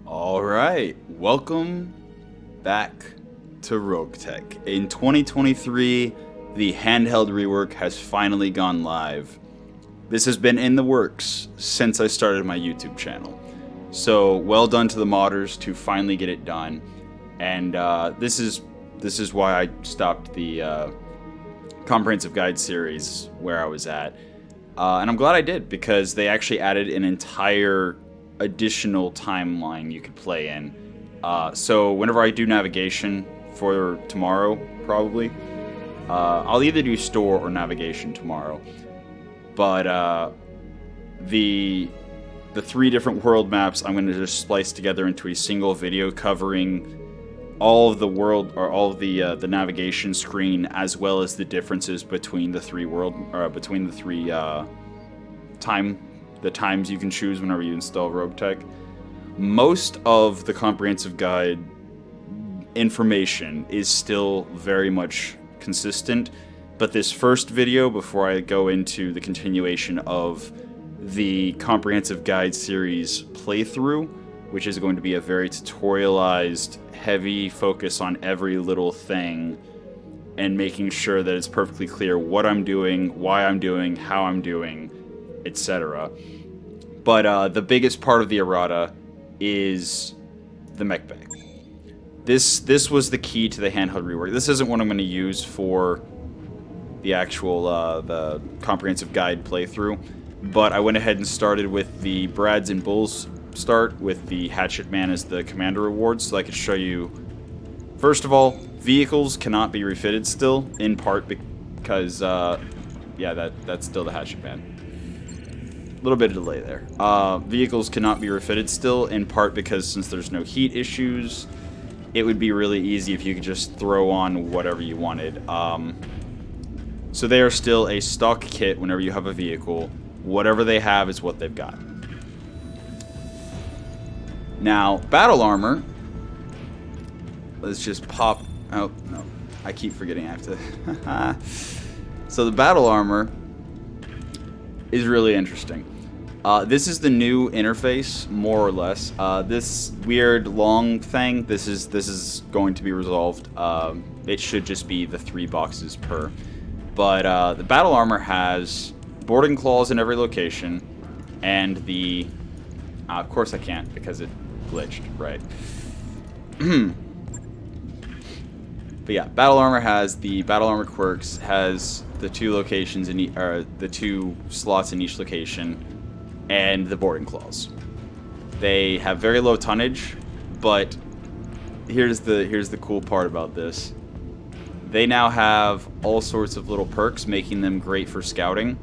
Alright, welcome back to Roguetech. In 2023, the handheld rework has finally gone live. This has been in the works since I started my YouTube channel. So, well done to the modders to finally get it done. And this is why I stopped the comprehensive guide series where I was at. And I'm glad I did, because they actually added an entire additional timeline you could play in. So whenever I do navigation for tomorrow, probably, I'll either do store or navigation tomorrow. But the three different world maps I'm going to just splice together into a single video covering all of the world, or all of the navigation screen, as well as the differences between the three the times you can choose whenever you install Roguetech. Most of the comprehensive guide information is still very much consistent, but this first video, before I go into the continuation of the comprehensive guide series playthrough, which is going to be a very tutorialized, heavy focus on every little thing and making sure that it's perfectly clear what I'm doing, why I'm doing, how I'm doing, etc. But the biggest part of the Errata is the Mech Bay. This was the key to the handheld rework. This isn't what I'm going to use for the actual the comprehensive guide playthrough, but I went ahead and started with the Brads and Bulls start with the Hatchet Man as the commander reward, so I could show you. First of all, vehicles cannot be refitted still, in part because yeah, that's still the Hatchet Man. Little bit of delay there. Vehicles cannot be refitted still, in part because since there's no heat issues, it would be really easy if you could just throw on whatever you wanted. So they are still a stock kit whenever you have a vehicle. Whatever they have is what they've got. Now, battle armor. Let's just pop. Oh, no. I keep forgetting I have to. So the battle armor is really interesting. This is the new interface, more or less. This weird long thing, this is going to be resolved. It should just be the 3 boxes per. But the battle armor has boarding claws in every location, and the... of course I can't, because it glitched, right. But yeah, battle armor has the battle armor quirks, has the 2 locations in the 2 slots in each location, and the boarding claws. They have very low tonnage, but here's the cool part about this. They now have all sorts of little perks, making them great for scouting.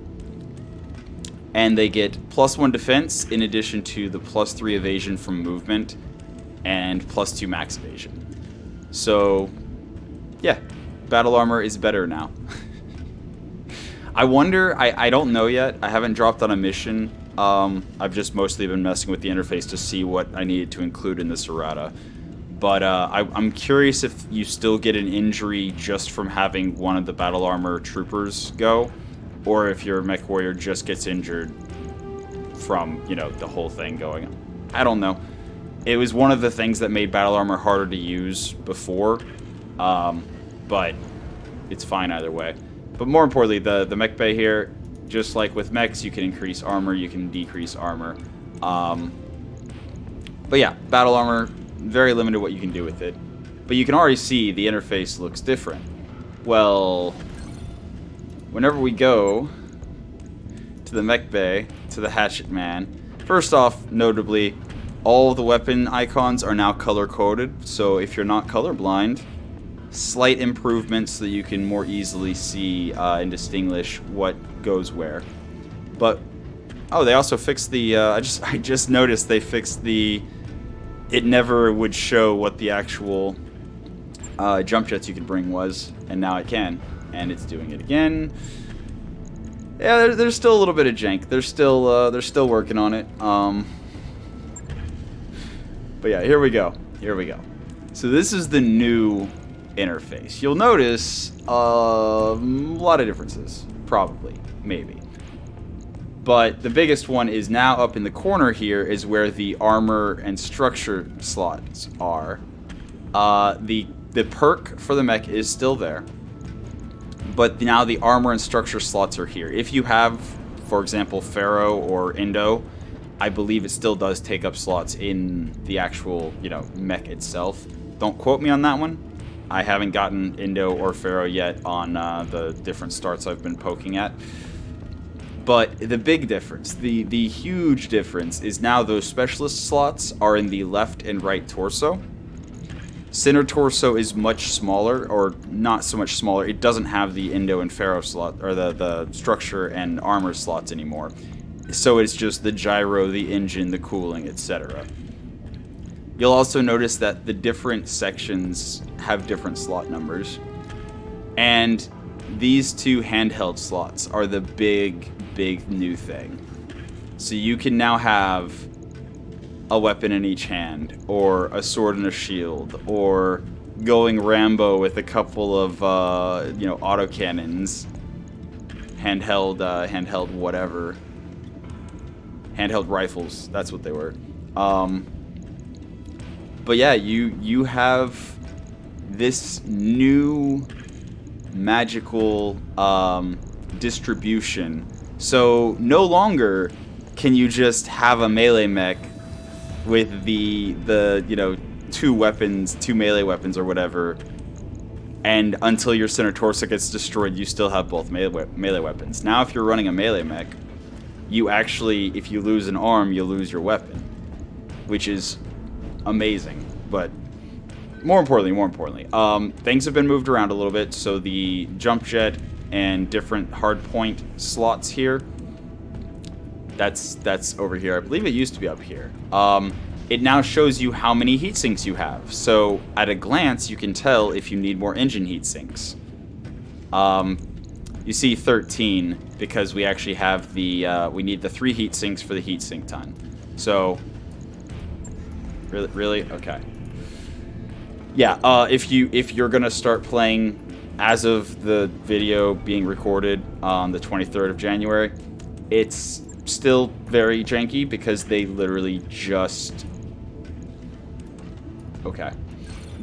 And they get +1 defense in addition to the +3 evasion from movement and +2 max evasion. So yeah, battle armor is better now. I wonder, I don't know yet. I haven't dropped on a mission. I've just mostly been messing with the interface to see what I needed to include in this errata. But I'm curious if you still get an injury just from having one of the battle armor troopers go, or if your Mechwarrior just gets injured from, you know, the whole thing going. I don't know. It was one of the things that made battle armor harder to use before, but it's fine either way. But more importantly, the Mech Bay here, just like with mechs, you can increase armor, you can decrease armor. But yeah, battle armor, very limited what you can do with it. But you can already see the interface looks different. Well, whenever we go to the Mech Bay, to the Hatchet Man, first off, notably, all of the weapon icons are now color-coded, so if you're not colorblind, slight improvements so that you can more easily see and distinguish what goes where. But oh, they also fixed the I just noticed they fixed the, it never would show what the actual jump jets you could bring was, and now it can, and it's doing it again. Yeah, there's still a little bit of jank. They're still working on it. But yeah, here we go. So this is the new interface. You'll notice a lot of differences, probably, maybe. But the biggest one is now up in the corner here is where the armor and structure slots are. The perk for the mech is still there, but now the armor and structure slots are here. If you have, for example, Pharaoh or Indo, I believe it still does take up slots in the actual, mech itself. Don't quote me on that one. I haven't gotten Indo or Pharaoh yet on the different starts I've been poking at. But the big difference, the huge difference, is now those specialist slots are in the left and right torso. Center torso is much smaller, or not so much smaller. It doesn't have the Indo and Pharaoh slot, or the structure and armor slots anymore. So it's just the gyro, the engine, the cooling, etc. You'll also notice that the different sections have different slot numbers. And these two handheld slots are the big new thing. So you can now have a weapon in each hand, or a sword and a shield, or going Rambo with a couple of autocannons, handheld whatever, handheld rifles. That's what they were. But yeah, you have this new magical distribution. So no longer can you just have a melee mech with the two melee weapons or whatever, and until your center torso gets destroyed, you still have both melee weapons. Now, if you're running a melee mech, you actually, if you lose an arm, you lose your weapon, which is amazing. But more importantly, things have been moved around a little bit. So the jump jet and different hardpoint slots here, that's over here. I believe it used to be up here. It now shows you how many heat sinks you have. So at a glance, you can tell if you need more engine heat sinks. You see 13 because we actually have we need the 3 heat sinks for the heat sink ton. So really okay. Yeah, if you're gonna start playing as of the video being recorded on the 23rd of January, it's still very janky because they literally just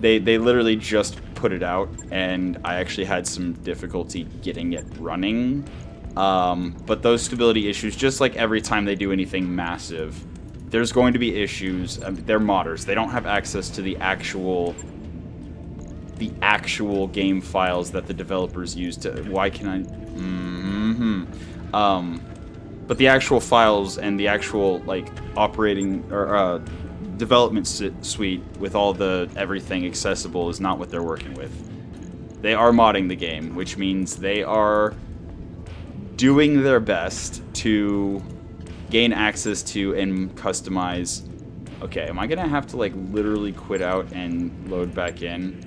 they literally just put it out, and I actually had some difficulty getting it running. But those stability issues, just like every time they do anything massive, there's going to be issues. They're modders. They don't have access to the actual game files that the developers use to. Why can I? But the actual files and the actual operating or development suite with all the everything accessible is not what they're working with. They are modding the game, which means they are doing their best to gain access to and customize. Okay, am I gonna have to literally quit out and load back in?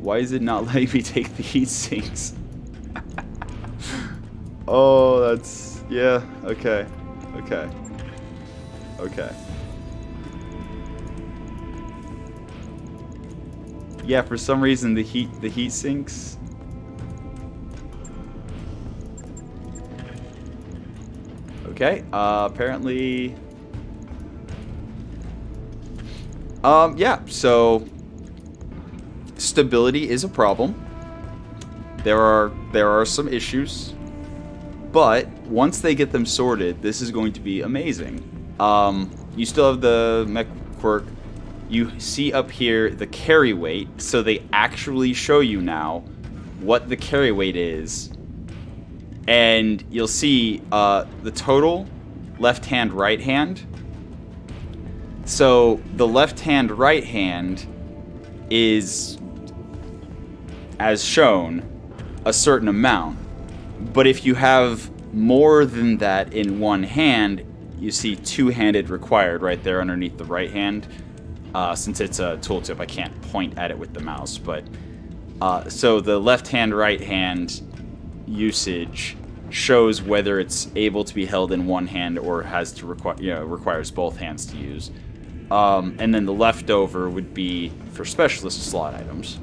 Why is it not letting me take the heat sinks? Oh, that's... yeah, okay. Yeah, for some reason the heat sinks... Okay, apparently... yeah, so... stability is a problem. There are some issues, but once they get them sorted, this is going to be amazing. You still have the mech quirk. You see up here the carry weight, so they actually show you now what the carry weight is, and you'll see the total left hand, right hand. So the left hand, right hand is, as shown, a certain amount. But if you have more than that in one hand, you see two-handed required right there underneath the right hand. Since it's a tooltip, I can't point at it with the mouse. But so the left hand, right hand usage shows whether it's able to be held in one hand or has to requires both hands to use. And then the leftover would be for specialist slot items.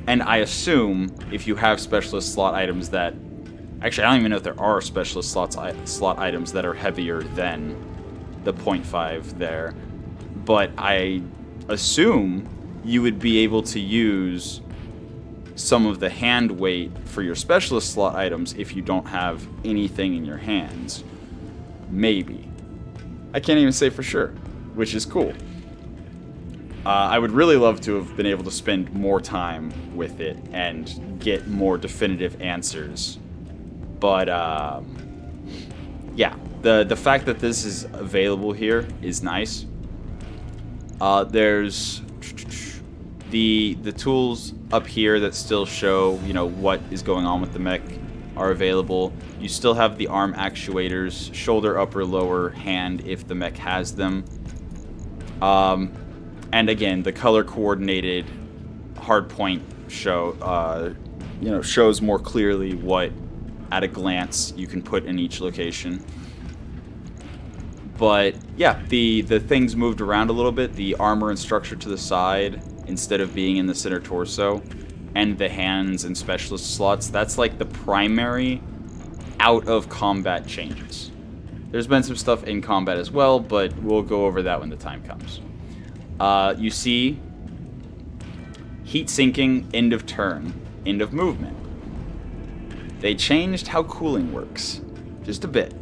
And I assume if you have specialist slot items that... Actually, I don't even know if there are specialist slot items that are heavier than the 0.5 there. But I assume you would be able to use some of the hand weight for your specialist slot items if you don't have anything in your hands. Maybe. I can't even say for sure, which is cool. I would really love to have been able to spend more time with it and get more definitive answers. But, yeah, the fact that this is available here is nice. There's the tools up here that still show, you know, what is going on with the mech are available. You still have the arm actuators, shoulder, upper, lower, hand if the mech has them. And again, the color coordinated hardpoint shows more clearly what at a glance you can put in each location. But yeah, the things moved around a little bit. The armor and structure to the side instead of being in the center torso, and the hands and specialist slots, that's like the primary out of combat changes. There's been some stuff in combat as well, but we'll go over that when the time comes. You see heat sinking, end of turn, end of movement. They changed how cooling works just a bit.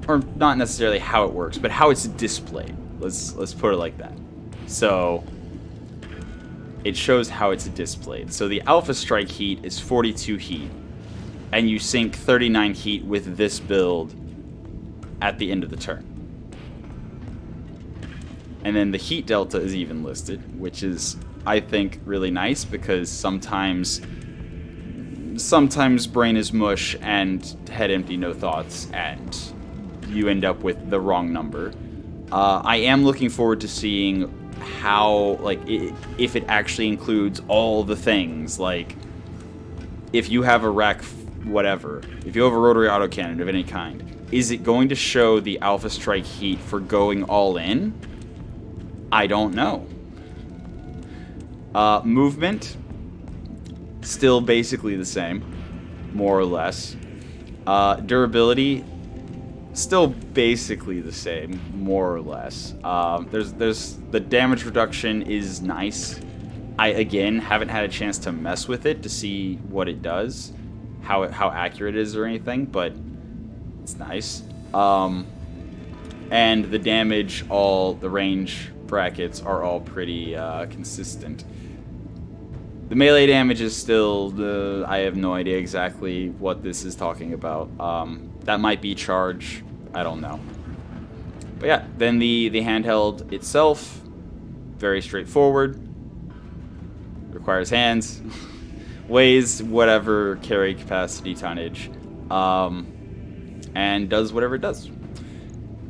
Or not necessarily how it works, but how it's displayed. Let's put it like that. So it shows how it's displayed. So the Alpha Strike heat is 42 heat, and you sink 39 heat with this build at the end of the turn. And then the heat delta is even listed, which is, I think, really nice because sometimes brain is mush and head empty, no thoughts, and you end up with the wrong number. I am looking forward to seeing how, like, if it actually includes all the things. Like, if you have a rack, whatever, if you have a rotary autocannon of any kind, is it going to show the Alpha Strike heat for going all in? I don't know. Movement, still basically the same, more or less. Durability, still basically the same, more or less. There's the damage reduction is nice. I again haven't had a chance to mess with it to see what it does, how accurate it is or anything, but it's nice. And the damage, all the range brackets are all pretty consistent. The melee damage is still, I have no idea exactly what this is talking about. That might be charge, I don't know. But yeah, then the handheld itself, very straightforward. Requires hands, weighs whatever carry capacity tonnage, and does whatever it does.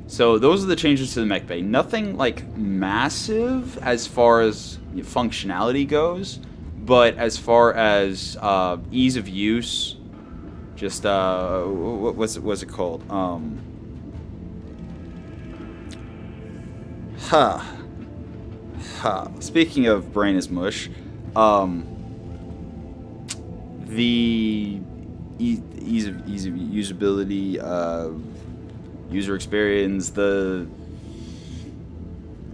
So those are the changes to the Mech Bay. Nothing like massive as far as functionality goes, but as far as ease of use, just what's it called? Speaking of brain is mush, the ease of usability, user experience, the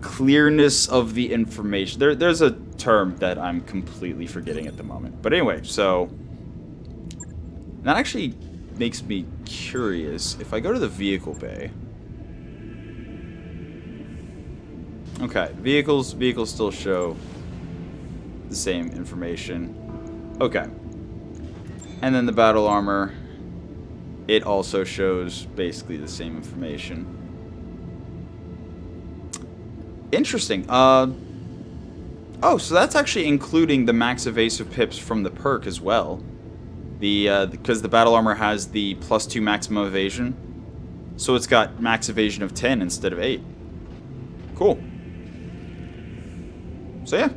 clearness of the information. There's a term that I'm completely forgetting at the moment. But anyway, so that actually makes me curious. If I go to the vehicle bay, okay, vehicles still show the same information. Okay, and then the battle armor, it also shows basically the same information. Interesting. Oh, so that's actually including the max evasive pips from the perk as well. Because the battle armor has the +2 maximum evasion, so it's got max evasion of 10 instead of 8. Cool. So yeah,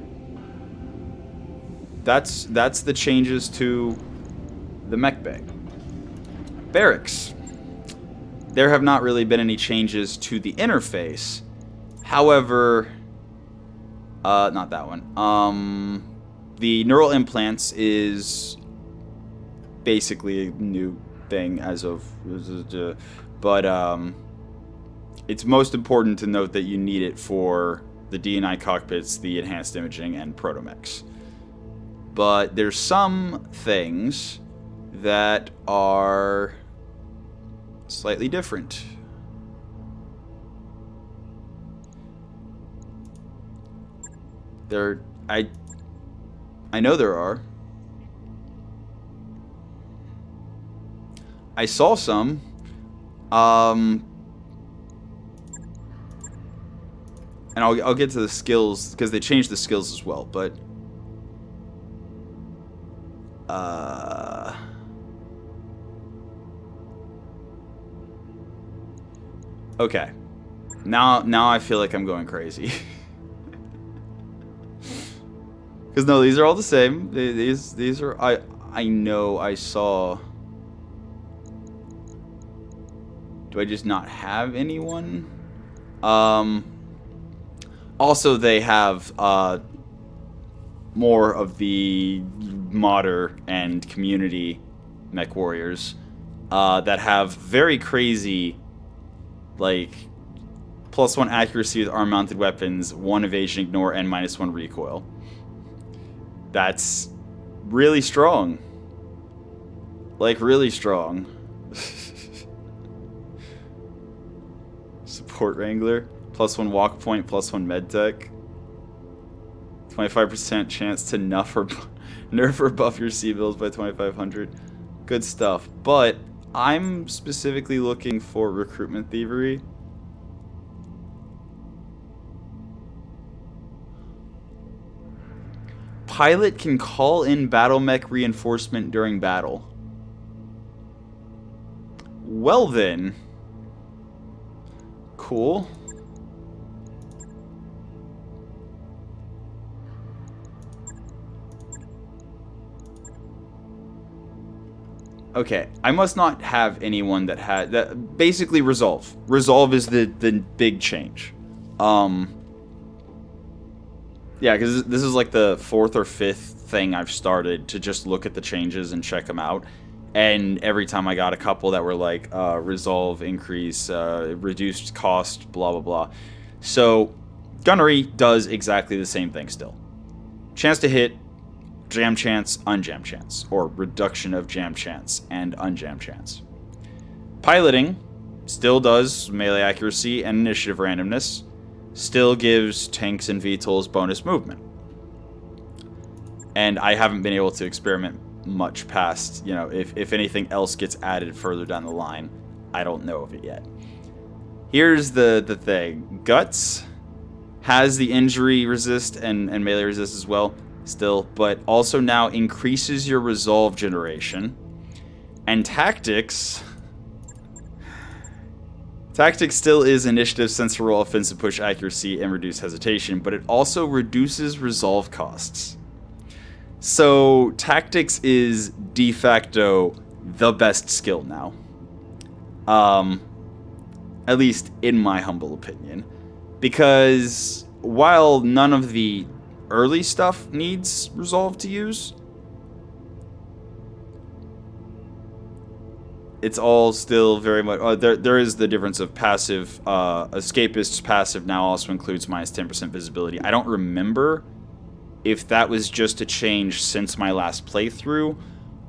that's the changes to the Mech Bay. Barracks. there have not really been any changes to the interface. However, not that one. The neural implants is basically a new thing as of, but it's most important to note that you need it for the D&I cockpits, the enhanced imaging, and protomechs. But there's some things that are slightly different. I know there are. I saw some. And I'll get to the skills, because they changed the skills as well, but okay. Now I feel like I'm going crazy. Because no, these are all the same. These are I know I saw. Do I just not have anyone? Also, they have more of the modder and community Mechwarriors that have very crazy, like, +1 accuracy with arm-mounted weapons, 1 evasion ignore, and -1 recoil. That's really strong. Like, really strong. Support Wrangler. +1 walk point, +1 medtech. 25% chance to nerf or buff your C-bills by 2500. Good stuff. But I'm specifically looking for recruitment thievery. Pilot can call in Battlemech reinforcement during battle. Well then. Cool. Okay, I must not have anyone that had that. Basically, resolve. Resolve is the big change. Yeah, because this is like the 4th or 5th thing I've started to just look at the changes and check them out. And every time I got a couple that were like resolve increase, reduced cost, blah blah blah. So gunnery does exactly the same thing still. Chance to hit, jam chance, unjam chance, or reduction of jam chance and unjam chance. Piloting still does melee accuracy and initiative randomness, still gives tanks and VTOLs bonus movement. And I haven't been able to experiment much past, you know, if anything else gets added further down the line, I don't know of it yet. Here's the thing. Guts has the injury resist and melee resist as well, still, but also now increases your resolve generation. And tactics still is initiative, sensor roll, offensive push accuracy, and reduce hesitation, but it also reduces resolve costs. So tactics is de facto the best skill now. At least in my humble opinion. Because while none of the early stuff needs resolve to use, it's all still very much... there is the difference of passive. Escapist's passive now also includes minus 10% visibility. I don't remember if that was just a change since my last playthrough,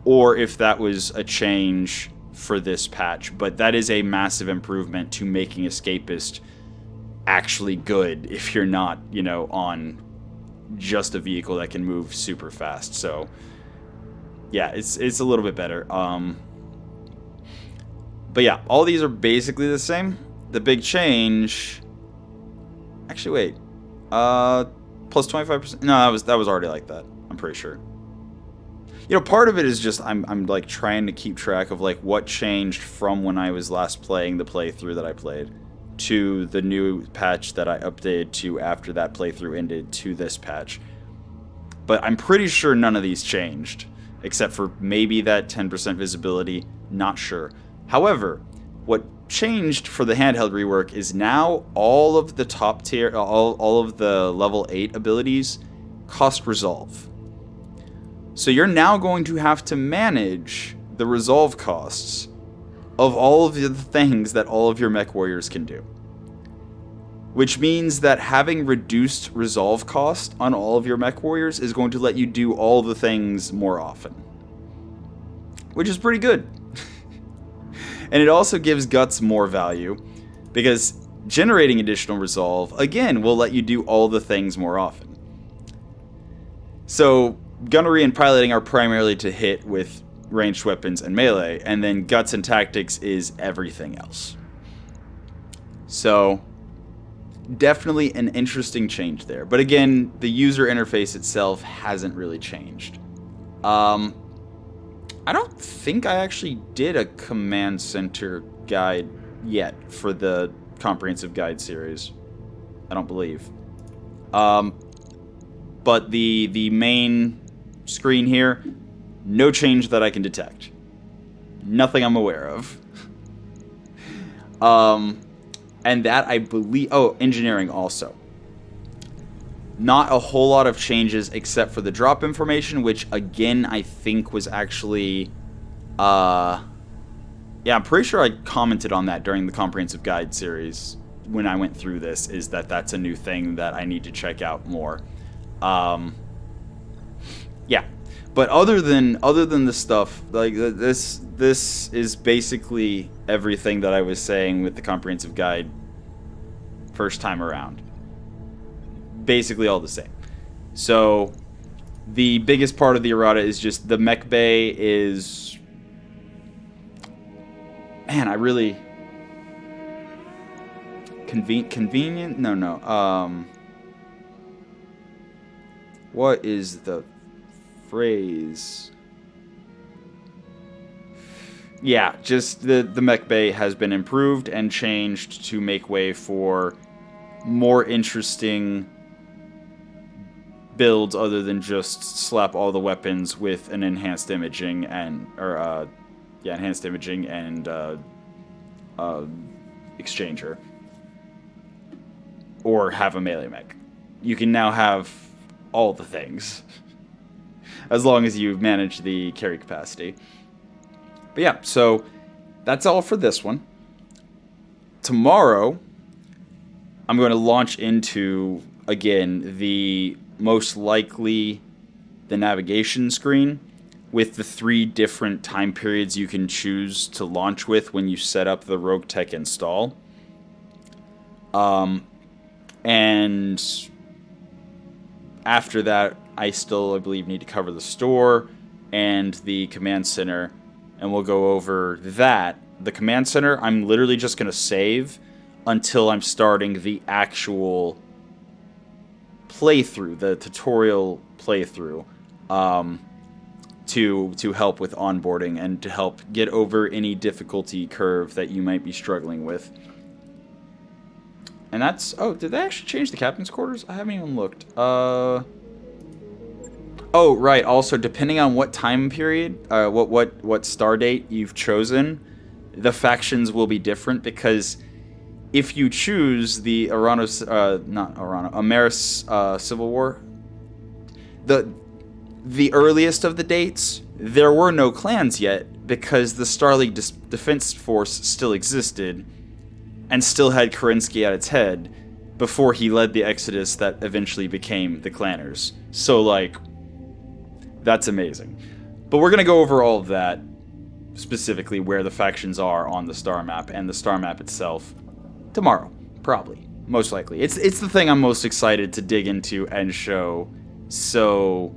or if that was a change for this patch. But that is a massive improvement to making Escapist actually good if you're not, you know, on just a vehicle that can move super fast. So, yeah, it's a little bit better. But yeah, all these are basically the same. The big change... Actually, wait. Plus 25%? No, that was already like that. I'm pretty sure. You know, part of it is just I'm like trying to keep track of like what changed from when I was last playing the playthrough that I played to the new patch that I updated to after that playthrough ended to this patch. But I'm pretty sure none of these changed, except for maybe that 10% visibility. Not sure. However, What changed for the handheld rework is now all of the top tier, all of the level 8 abilities cost resolve. So you're now going to have to manage the resolve costs of all of the things that all of your mech warriors can do. Which means that having reduced resolve cost on all of your mech warriors is going to let you do all the things more often. Which is pretty good. And it also gives guts more value, because generating additional resolve, again, will let you do all the things more often. So, gunnery and piloting are primarily to hit with ranged weapons and melee, and then guts and tactics is everything else. So, definitely an interesting change there. But again, the user interface itself hasn't really changed. I don't think I actually did a command center guide yet for the comprehensive guide series. I don't believe. But the main screen here, no change that I can detect. Nothing I'm aware of. And that I believe... Oh, engineering also. Not a whole lot of changes except for the drop information, which again I think was actually... yeah, I'm pretty sure I commented on that during the comprehensive guide series when I went through this, is that that's a new thing that I need to check out more. Yeah. But other than the stuff, like this is basically everything that I was saying with the comprehensive guide first time around. Basically all the same. So the biggest part of the errata is just the Mech Bay is... Man, I really... Convenient? No. What is the phrase? Yeah, just the Mech Bay has been improved and changed to make way for more interesting builds other than just slap all the weapons with an enhanced imaging and enhanced imaging and exchanger, or have a melee mech. You can now have all the things as long as you manage the carry capacity. But yeah, so that's all for this one. Tomorrow I'm going to launch into, again, the most likely the navigation screen with the 3 different time periods you can choose to launch with when you set up the Roguetech install. And after that, I believe, need to cover the store and the command center, and we'll go over that. The command center, I'm literally just going to save until I'm starting the actual playthrough, the tutorial playthrough, to help with onboarding and to help get over any difficulty curve that you might be struggling with. And that's... Oh, did they actually change the captain's quarters? I haven't even looked. Oh, right. Also, depending on what time period, what star date you've chosen, the factions will be different, because if you choose the Ameris Civil War, the earliest of the dates, there were no clans yet, because the Star League Defense Force still existed and still had Kerensky at its head before he led the exodus that eventually became the Clanners. So, like, that's amazing. But we're going to go over all of that, specifically where the factions are on the star map and the star map itself, tomorrow, probably, most likely. It's the thing I'm most excited to dig into and show. So,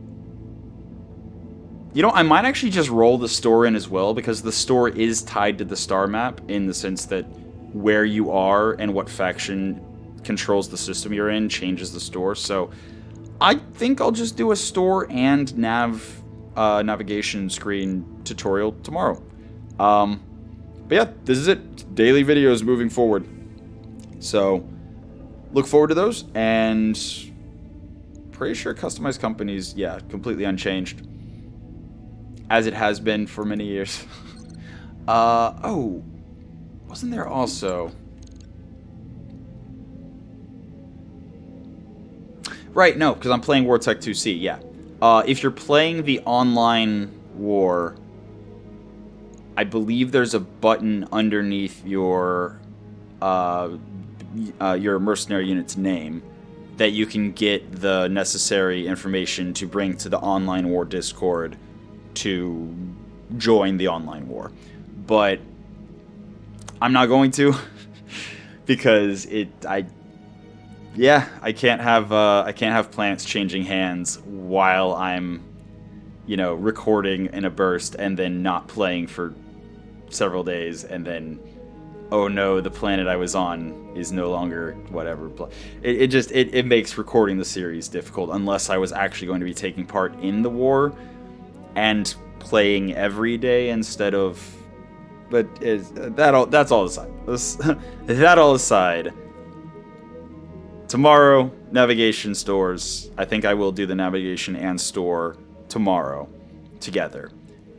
you know, I might actually just roll the store in as well, because the store is tied to the star map in the sense that where you are and what faction controls the system you're in changes the store. So I think I'll just do a store and navigation screen tutorial tomorrow. But yeah, this is it. Daily videos moving forward. So look forward to those, and pretty sure customized companies, yeah, completely unchanged, as it has been for many years. Oh, Wasn't there also... Right, no, because I'm playing Wartech 2C, yeah. If you're playing the online war, I believe there's a button underneath your mercenary unit's name that you can get the necessary information to bring to the online war Discord to join the online war. But I'm not going to because I can't have planets changing hands while I'm, recording in a burst and then not playing for several days, and then, oh no, the planet I was on is no longer whatever. It makes recording the series difficult unless I was actually going to be taking part in the war and playing every day instead of. But that's all aside. That all aside. Tomorrow, navigation stores. I think I will do the navigation and store tomorrow together.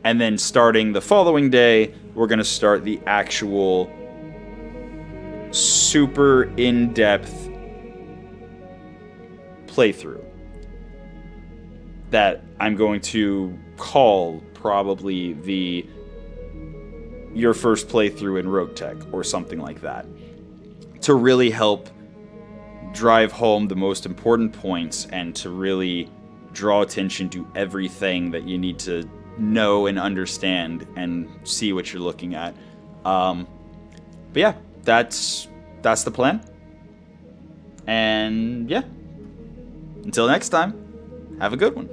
And then starting the following day, we're going to start the actual super in-depth playthrough that I'm going to call probably your first playthrough in Roguetech or something like that, to really help drive home the most important points and to really draw attention to everything that you need to know and understand and see what you're looking at. But yeah, that's the plan. And yeah, until next time, have a good one.